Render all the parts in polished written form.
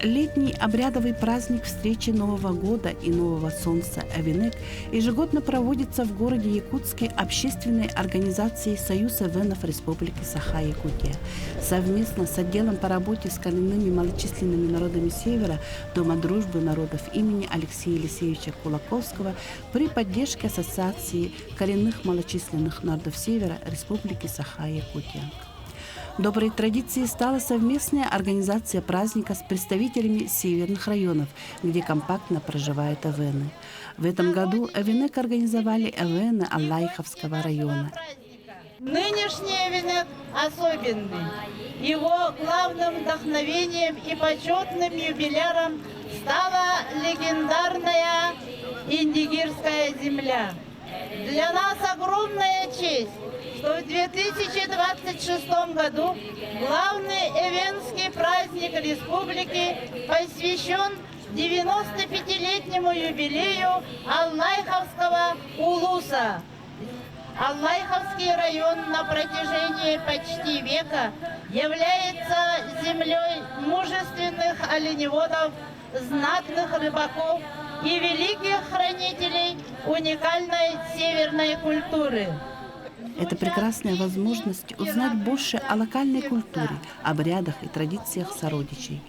Летний обрядовый праздник встречи Нового года и Нового солнца Эвенек ежегодно проводится в городе Якутске общественной организацией Союз Эвенов Республики Саха-Якутия совместно с отделом по работе с коренными малочисленными народами Севера Дома дружбы народов имени Алексея Елисеевича Кулаковского при поддержке Ассоциации коренных малочисленных народов Севера Республики Саха-Якутия. Доброй традицией стала совместная организация праздника с представителями северных районов, где компактно проживают эвены. В этом году Эвенек организовали эвены Аллайховского района. Нынешний Эвенек особенный. Его главным вдохновением и почетным юбиляром стала легендарная Индигирская земля. Для нас огромная честь, что в 2026 году главный эвенский праздник республики посвящен 95-летнему юбилею Аллайховского улуса. Аллайховский район на протяжении почти века является землей мужественных оленеводов, знатных рыбаков и великих хранителей уникальной северной культуры. Это прекрасная возможность узнать больше о локальной культуре, обрядах и традициях сородичей.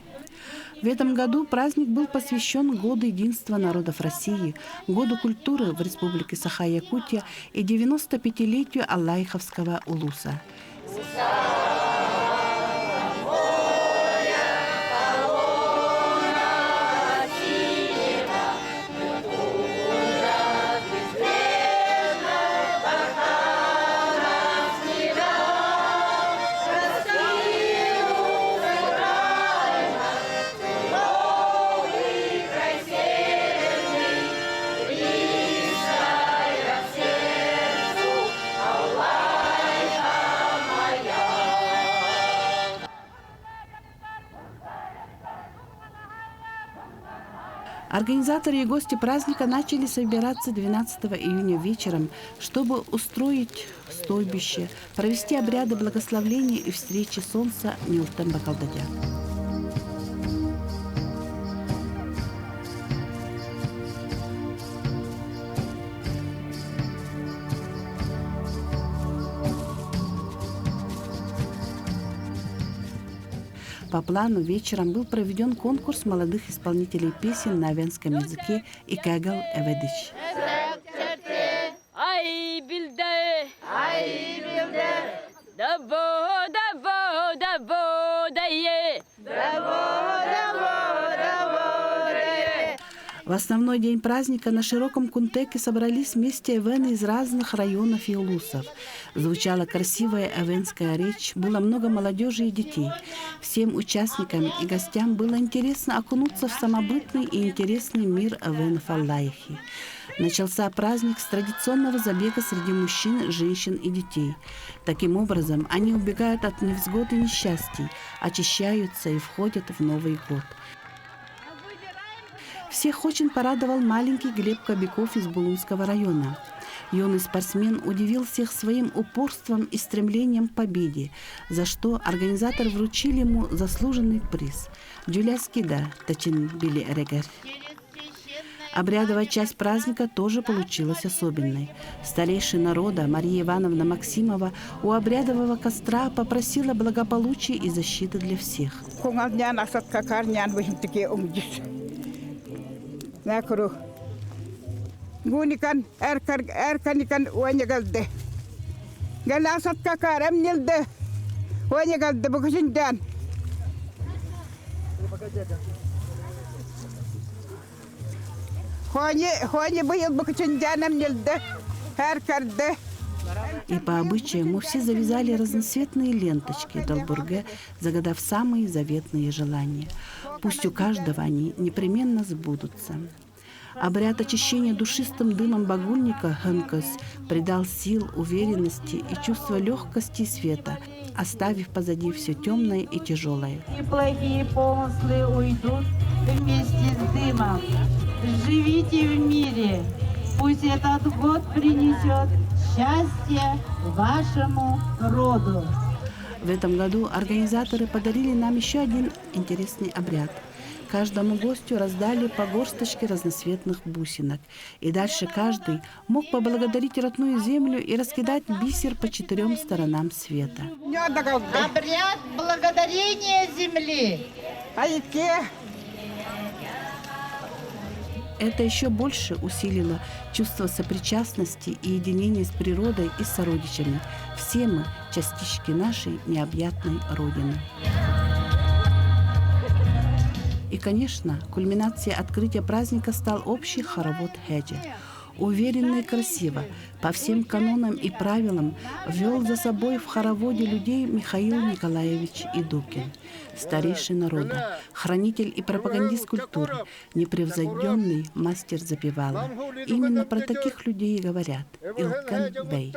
В этом году праздник был посвящен Году единства народов России, Году культуры в Республике Саха-Якутия и 95-летию Аллайховского улуса. Организаторы и гости праздника начали собираться 12 июня вечером, чтобы устроить стойбище, провести обряды благословления и встречи солнца Нюртен-Бакалдадя. По плану вечером был проведен конкурс молодых исполнителей песен на эвенском языке и кэгал эведич. В основной день праздника на широком кунтеке собрались вместе эвены из разных районов и улусов. Звучала красивая эвенская речь, было много молодежи и детей. Всем участникам и гостям было интересно окунуться в самобытный и интересный мир эвенов Аллайхи. Начался праздник с традиционного забега среди мужчин, женщин и детей. Таким образом, они убегают от невзгод и несчастий, очищаются и входят в Новый год. Всех очень порадовал маленький Глеб Кобяков из Булунского района. Юный спортсмен удивил всех своим упорством и стремлением к победе, за что организаторы вручили ему заслуженный приз – Дюляскида Тачин Били Эрегер. Обрядовая часть праздника тоже получилась особенной. Старейшина рода Мария Ивановна Максимова у обрядового костра попросила благополучия и защиты для всех. Накру. Гуникан эрканикан уаньягалде. Галасат какарам нилде. Уаньягалде букашиндан. Хуани боел букашинданам нилде. Эркарде. И по обычаям мы все завязали разноцветные ленточки Долбурге, загадав самые заветные желания. Пусть у каждого они непременно сбудутся. Обряд очищения душистым дымом багульника Хэнкос придал сил, уверенности и чувство легкости и света, оставив позади все темное и тяжелое. И плохие помыслы уйдут вместе с дымом. Живите в мире. Пусть этот год принесет счастье вашему роду. В этом году организаторы подарили нам еще один интересный обряд. Каждому гостю раздали по горсточке разноцветных бусинок. И дальше каждый мог поблагодарить родную землю и раскидать бисер по 4 сторонам света. Обряд благодарения земли. Это еще больше усилило чувство сопричастности и единения с природой и с сородичами. Все мы частички нашей необъятной Родины. И, конечно, кульминацией открытия праздника стал общий хоровод Хеджи. Уверенно и красиво, по всем канонам и правилам, вел за собой в хороводе людей Михаил Николаевич Идукин, старейший народа, хранитель и пропагандист культуры, непревзойденный мастер запевала. Именно про таких людей и говорят Илкен Бей.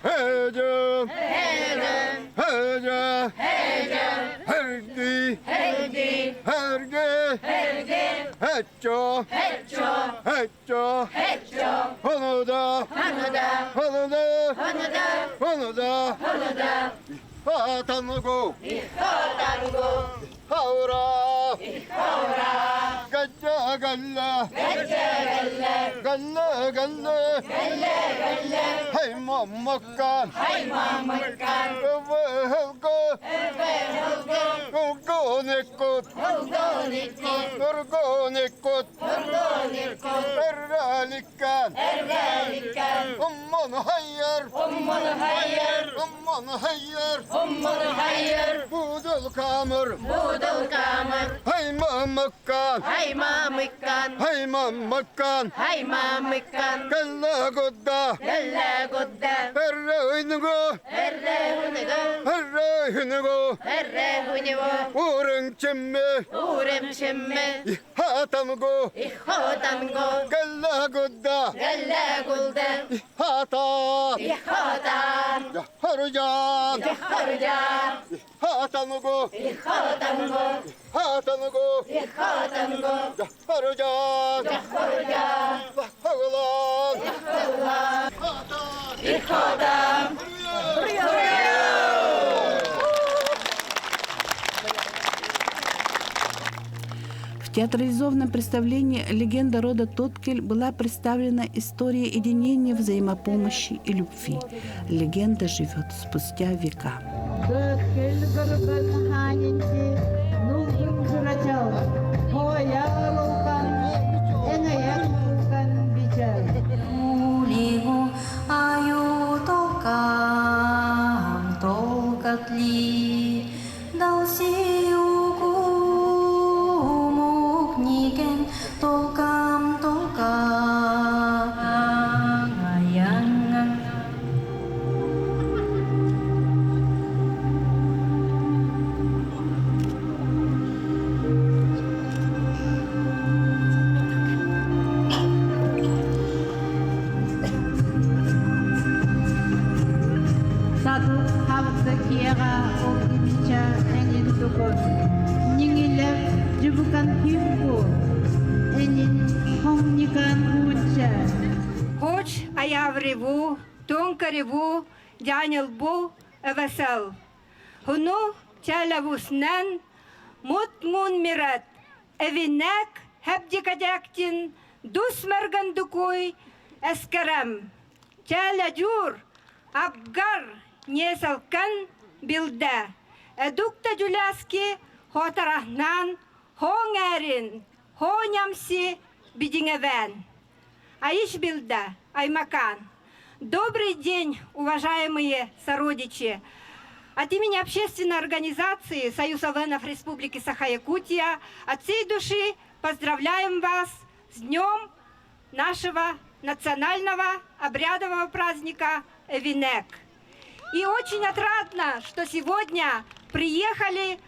Hejde, hejde, hergi, herge, hecco, honoda, hatango, haura, galla, galla, hey mammakan, Gorgonekot, Erralikan, Umman hayyer, Budul kamur, hey mammakan, Galla godda, Errehunigo, Urem çemme, hatamgo, Galla godda, hata, harujan, hatamgo, harujan, В театрализованном представлении «Легенда рода Тоткель» была представлена история единения, взаимопомощи и любви. Легенда живет спустя века. Хоч, а я в реву, тонко реву, дянял бу, весел. Хуну, тяля вуснен, мут мун мирет, евинек, хебдикадяктин, дусмерган дукуй, эскерем. Тяля дюр, абгар, несалкан, билде. Эдукта дюляски, хотарахнан, хонгерин, хонямси, бидингевен. Аиш билда, аймакан. Добрый день, уважаемые сородичи. От имени общественной организации Союз АВНов Республики Саха-Якутия от всей души поздравляем вас с днем нашего национального обрядового праздника Эвинек. И очень отрадно, что сегодня приехали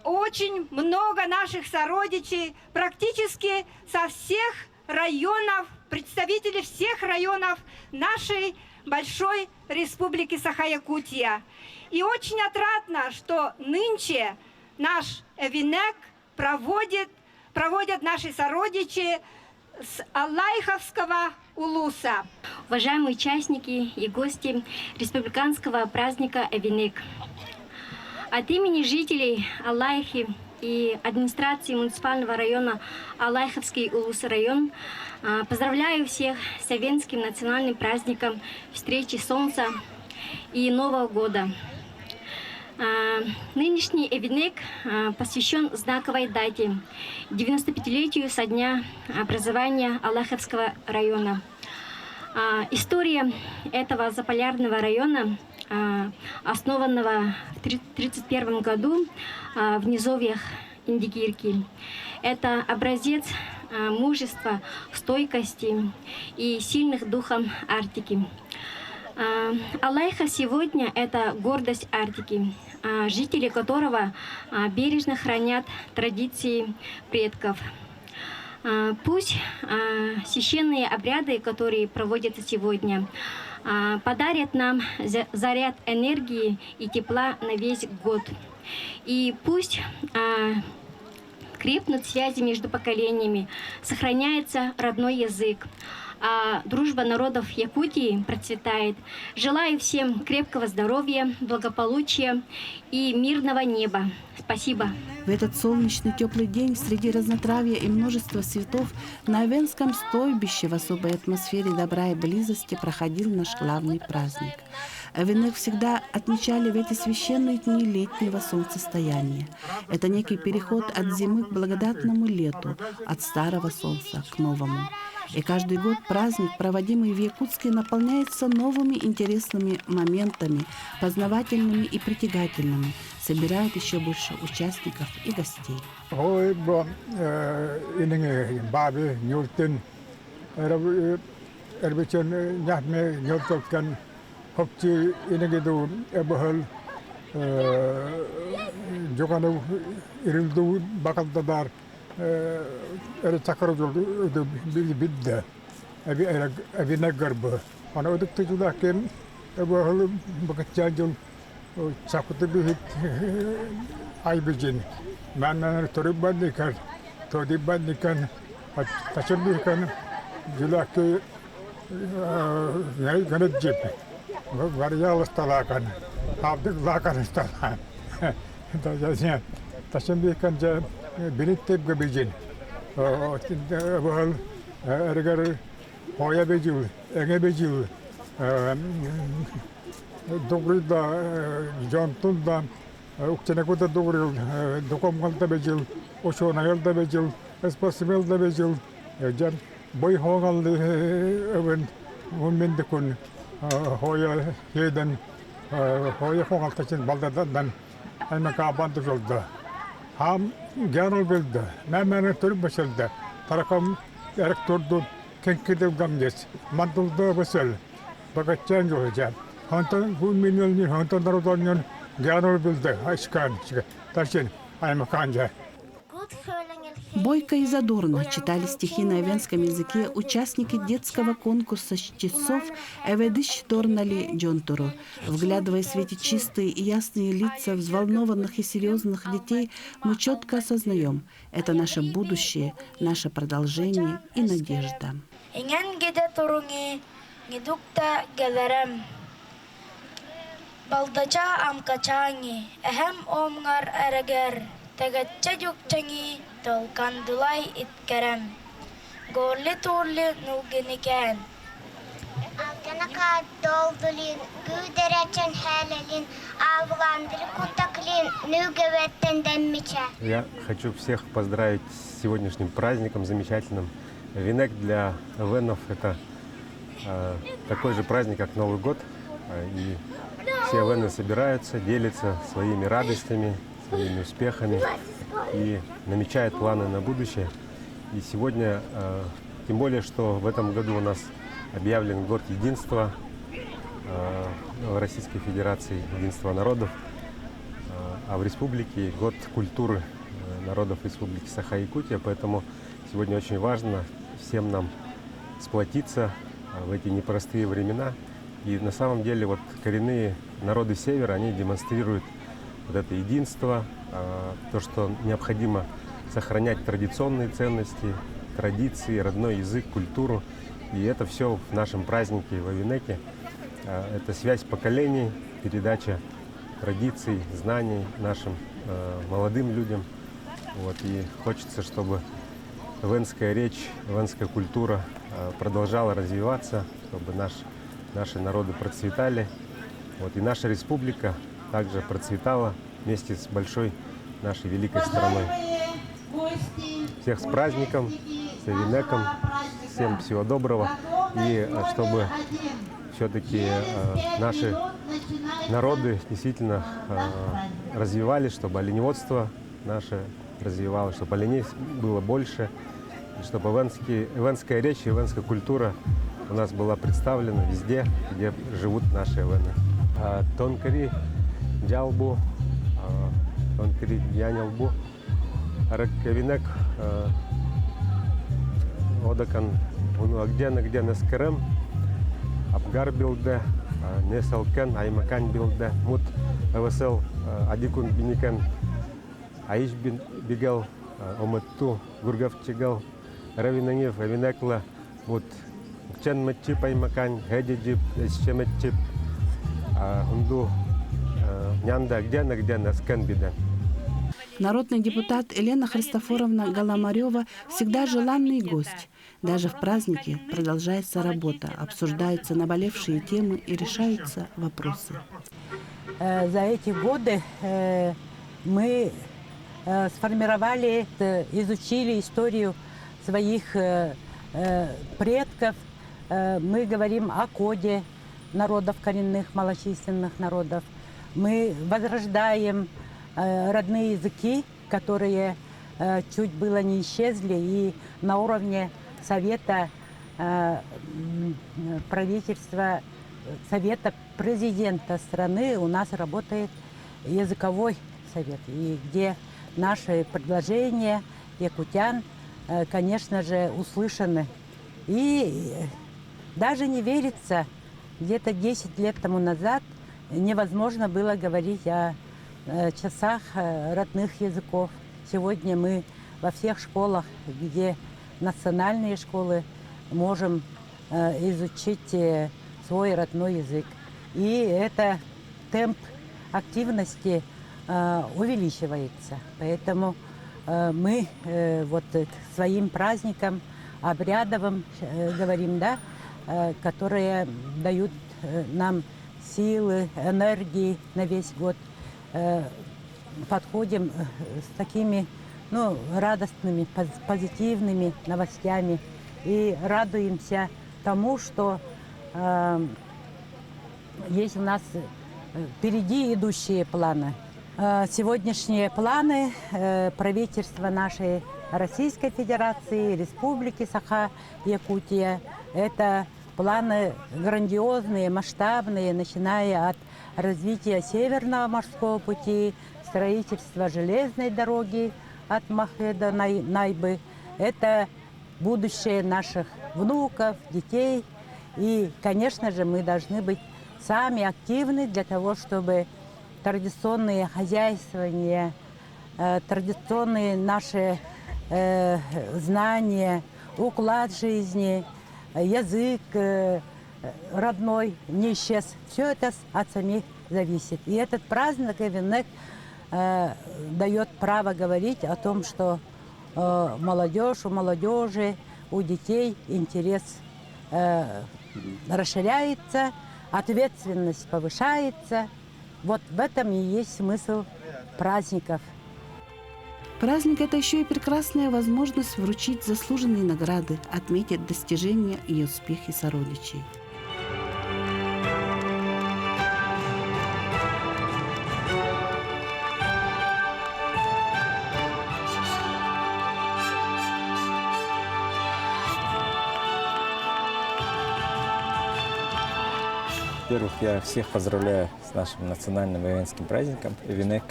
очень много наших сородичей, практически со всех районов, представители всех районов нашей большой республики Саха-Якутия. И очень отрадно, что нынче наш Эвинек проводят наши сородичи с Аллайховского улуса. Уважаемые участники и гости республиканского праздника Эвенек, от имени жителей Аллайхи и администрации муниципального района Аллайховский улус-район поздравляю всех с Эвенским национальным праздником встречи Солнца и Нового года. Нынешний Эвенек посвящен знаковой дате – 95-летию со дня образования Аллайховского района. История этого заполярного района, основанного в 1931 году в низовьях Индигирки, это образец мужества, стойкости и сильных духом Арктики. Аллайха сегодня – это гордость Арктики, жители которого бережно хранят традиции предков. Пусть священные обряды, которые проводятся сегодня, подарят нам заряд энергии и тепла на весь год. И пусть крепнут связи между поколениями, сохраняется родной язык, а дружба народов Якутии процветает. Желаю всем крепкого здоровья, благополучия и мирного неба. Спасибо. В этот солнечный теплый день среди разнотравья и множества цветов на Эвенском стойбище в особой атмосфере добра и близости проходил наш главный праздник. Эвенек всегда отмечали в эти священные дни летнего солнцестояния. Это некий переход от зимы к благодатному лету, от старого солнца к новому. И каждый год праздник, проводимый в Якутске, наполняется новыми интересными моментами, познавательными и притягательными, собирает еще больше участников и гостей. Ой, бабы, нюртен, эрбичен, няхме, нюртоткан, хопчи, инегеду, эбахал, джогану, ирилду, бакалдадар, эрчакарожу, бидда, эби нагарба. Ана одукты жудакем, эбахал, бакачаджул, чакуты бихит, айбижин. Mana teribadikan, teribadikan, tercebihkan, jula ke nyai kena jip, varial stalakan, abdik lakan stalan. Tajasnya, tercebihkan je binitip ke bijin, bahal ergar hoya bijul, enge bijul, dogri da, jantul da. Ukçenekuta doğru dokumgalda becil, oşonayalda becil, espasimelda becil, can boy hongalda evin mundikun hoya yeden hoya hongalta için baldadan ayma kabandı yolda. Ham genel bildi, memene türk başıldı. Tarakam elektordu kenkide gamges, mantulda basıl. Bakacağın olacak. Hantan bu milyonun hantan narodanın Бойко и задорно читали стихи на эвенском языке участники детского конкурса чтецов «Эведыш Торнали Джонтуру». Вглядываясь в эти чистые и ясные лица взволнованных и серьезных детей, мы четко осознаем – это наше будущее, наше продолжение и надежда. Baldaca amkaçangi, ehem omgar ereger, tegetçe yukçangi, dolkandulay itkerem. Gorli turli nuginiken. Aldanaka doldulin, güdereçen helelin, avlandırı kuntaklin, nügevetten demmiçe. Я хочу всех поздравить с сегодняшним праздником замечательным. Эвенек для эвенов – это такой же праздник, как Новый год. И все эвены собираются, делятся своими радостями, своими успехами и намечают планы на будущее. И сегодня, тем более, что в этом году у нас объявлен год единства в Российской Федерации, единства народов, а в республике год культуры народов Республики Саха-Якутия. Поэтому сегодня очень важно всем нам сплотиться в эти непростые времена. И на самом деле вот коренные народы Севера, они демонстрируют вот это единство, то, что необходимо сохранять традиционные ценности, традиции, родной язык, культуру. И это все в нашем празднике в Эвенеке. Это связь поколений, передача традиций, знаний нашим молодым людям. Вот. И хочется, чтобы эвенская речь, эвенская культура продолжала развиваться, чтобы наши народы процветали. Вот. И наша республика также процветала вместе с большой нашей великой страной. Всех с праздником, с Эвенеком, всем всего доброго. И чтобы все-таки наши народы действительно развивались, чтобы оленеводство наше развивалось, чтобы оленей было больше, и чтобы эвенская речь, эвенская культура у нас была представлена везде, где живут наши эвены. Тонкари джалбу, тонкари янялбу, арак эвенек одакан где наскарем, абгар билде, несалкен, аймакан билде, мут эвесел адикун биникен, аиш бигел, оматту, гургавчигел, равинанев, эвенекла, мут чен матчип аймакан, хеджиджип, эсчеметчип, унду нянда где наскен биде. Народный депутат Елена Христофоровна Голомарева всегда желанный гость. Даже в празднике продолжается работа, обсуждаются наболевшие темы и решаются вопросы. За эти годы мы сформировали, изучили историю своих предков. Мы говорим о коде народов коренных, малочисленных народов. Мы возрождаем родные языки, которые чуть было не исчезли, и на уровне Совета правительства, Совета президента страны у нас работает языковой совет, и где наши предложения якутян, конечно же, услышаны. И даже не верится, где-то 10 лет тому назад невозможно было говорить о часах родных языков. Сегодня мы во всех школах, где национальные школы, можем изучить свой родной язык. И это темп активности увеличивается. Поэтому мы вот к своим праздникам обрядовым говорим, да, которые дают нам силы, энергии на весь год. Подходим с такими радостными, позитивными новостями и радуемся тому, что есть у нас впереди идущие планы. Сегодняшние планы правительства нашей Российской Федерации, Республики Саха-Якутия – это планы грандиозные, масштабные, начиная от развития Северного морского пути, строительства железной дороги от Махе до Найбы. Это будущее наших внуков, детей. И, конечно же, мы должны быть сами активны для того, чтобы традиционные хозяйствования, традиционные наши знания, уклад жизни, язык родной не исчез. Все это от самих зависит. И этот праздник Эвенек дает право говорить о том, что молодежь, у молодежи, у детей интерес расширяется, ответственность повышается. Вот в этом и есть смысл праздников. Праздник – это еще и прекрасная возможность вручить заслуженные награды, отметить достижения и успехи сородичей. Во-первых, я всех поздравляю с нашим национальным эвенским праздником Эвенек,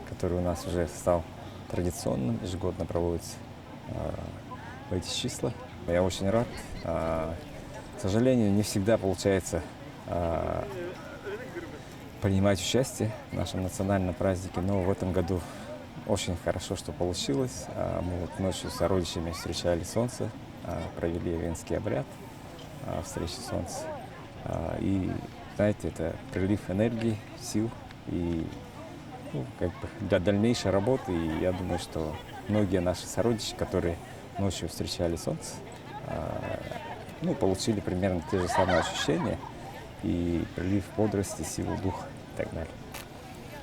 который у нас уже стал традиционным, ежегодно проводится в эти числа. Я очень рад. К сожалению, не всегда получается принимать участие в нашем национальном празднике, но в этом году очень хорошо, что получилось. Мы вот ночью с сородичами встречали солнце, провели венский обряд встречи солнца. И, знаете, это прилив энергии, сил и как бы для дальнейшей работы. И я думаю, что многие наши сородичи, которые ночью встречали солнце, получили примерно те же самые ощущения и прилив бодрости, силы духа и так далее.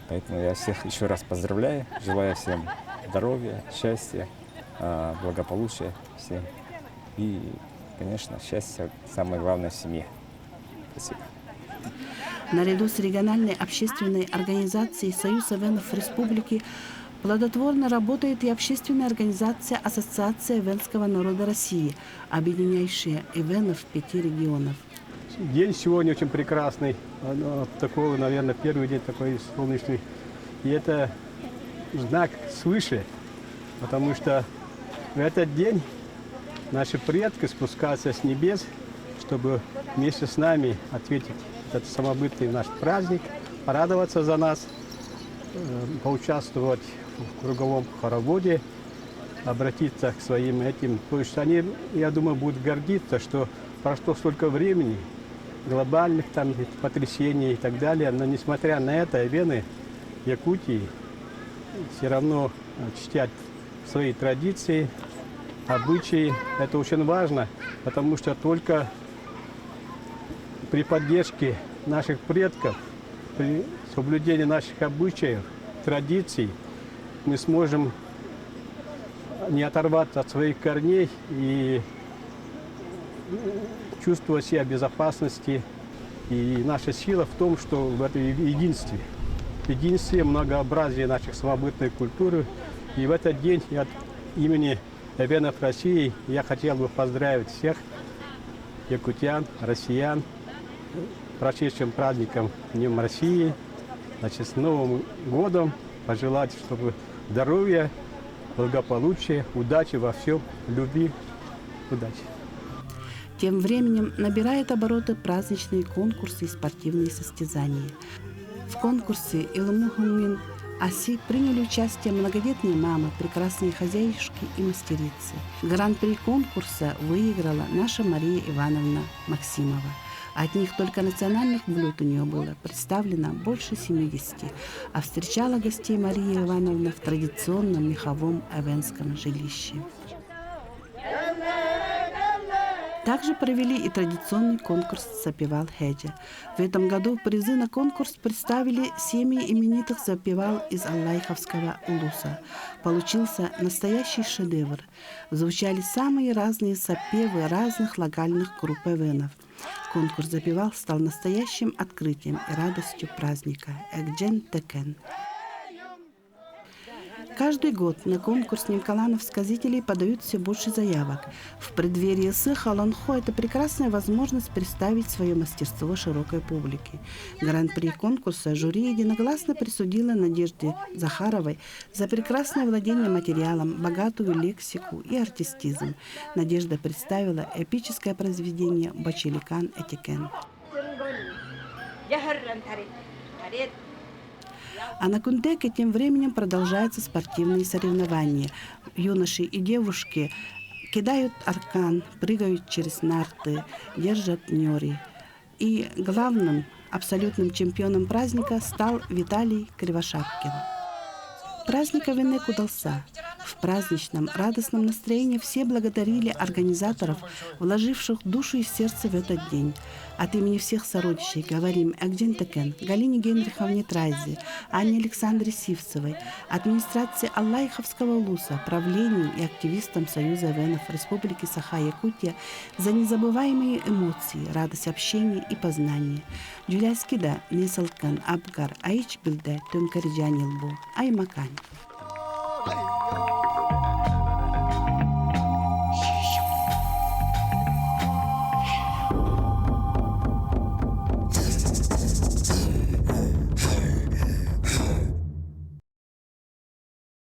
Поэтому я всех еще раз поздравляю, желаю всем здоровья, счастья, благополучия всем. И, конечно, счастье самое главное в семье. Спасибо. Наряду с региональной общественной организацией Союз Эвенов Республики плодотворно работает и общественная организация Ассоциация эвенского народа России, объединяющая эвенов 5 регионов. День сегодня очень прекрасный, такой, наверное, первый день такой солнечный. И это знак свыше, потому что в этот день наши предки спускаются с небес, чтобы вместе с нами ответить этот самобытный наш праздник, порадоваться за нас, поучаствовать в круговом хороводе, обратиться к своим этим. То есть они, я думаю, будут гордиться, что прошло столько времени, глобальных там потрясений и так далее, но несмотря на это, эвены Якутии все равно чтят свои традиции, обычаи. Это очень важно, потому что только при поддержке наших предков, при соблюдении наших обычаев, традиций, мы сможем не оторваться от своих корней и чувствовать себя в безопасности. И наша сила в том, что в этом единстве, многообразии наших самобытной культуры. И в этот день от имени эвенов России я хотел бы поздравить всех якутян, россиян, прошедшим праздником Днем России, с Новым годом, пожелать, чтобы здоровья, благополучия, удачи во всем, любви, удачи. Тем временем набирает обороты праздничные конкурсы и спортивные состязания. В конкурсе «Илмухумин Аси» приняли участие многодетные мамы, прекрасные хозяюшки и мастерицы. Гран-при конкурса выиграла наша Мария Ивановна Максимова. От них только национальных блюд у нее было представлено больше 70, а встречала гостей Мария Ивановна в традиционном меховом эвенском жилище. Также провели и традиционный конкурс «Запевал Хеджа». В этом году призы на конкурс представили семьи именитых запевал из Аллайховского улуса. Получился настоящий шедевр. Звучали самые разные запевы разных локальных групп эвенов. Конкурс «Запевал» стал настоящим открытием и радостью праздника Экджен Текен. Каждый год на конкурс немкаланов сказителей подают все больше заявок. В преддверии Сы-Халанхо это прекрасная возможность представить свое мастерство широкой публике. Гран-при конкурса жюри единогласно присудило Надежде Захаровой за прекрасное владение материалом, богатую лексику и артистизм. Надежда представила эпическое произведение «Бачеликан Этикен». А на Кундеке тем временем продолжаются спортивные соревнования. Юноши и девушки кидают аркан, прыгают через нарты, держат нёри. И главным абсолютным чемпионом праздника стал Виталий Кривошапкин. Праздник Эвенек удался. В праздничном, радостном настроении все благодарили организаторов, вложивших душу и сердце в этот день. От имени всех сородичей говорим Экджен Текен, Галине Генриховне Трайзе, Анне Александре Сивцевой, администрации Аллайховского улуса, правлению и активистам Союза Эвенов Республики Саха-Якутия за незабываемые эмоции, радость общения и познания. Джуляскида Несалкан Абгар Аич Билде Тюмкарджанилбу Аймакань.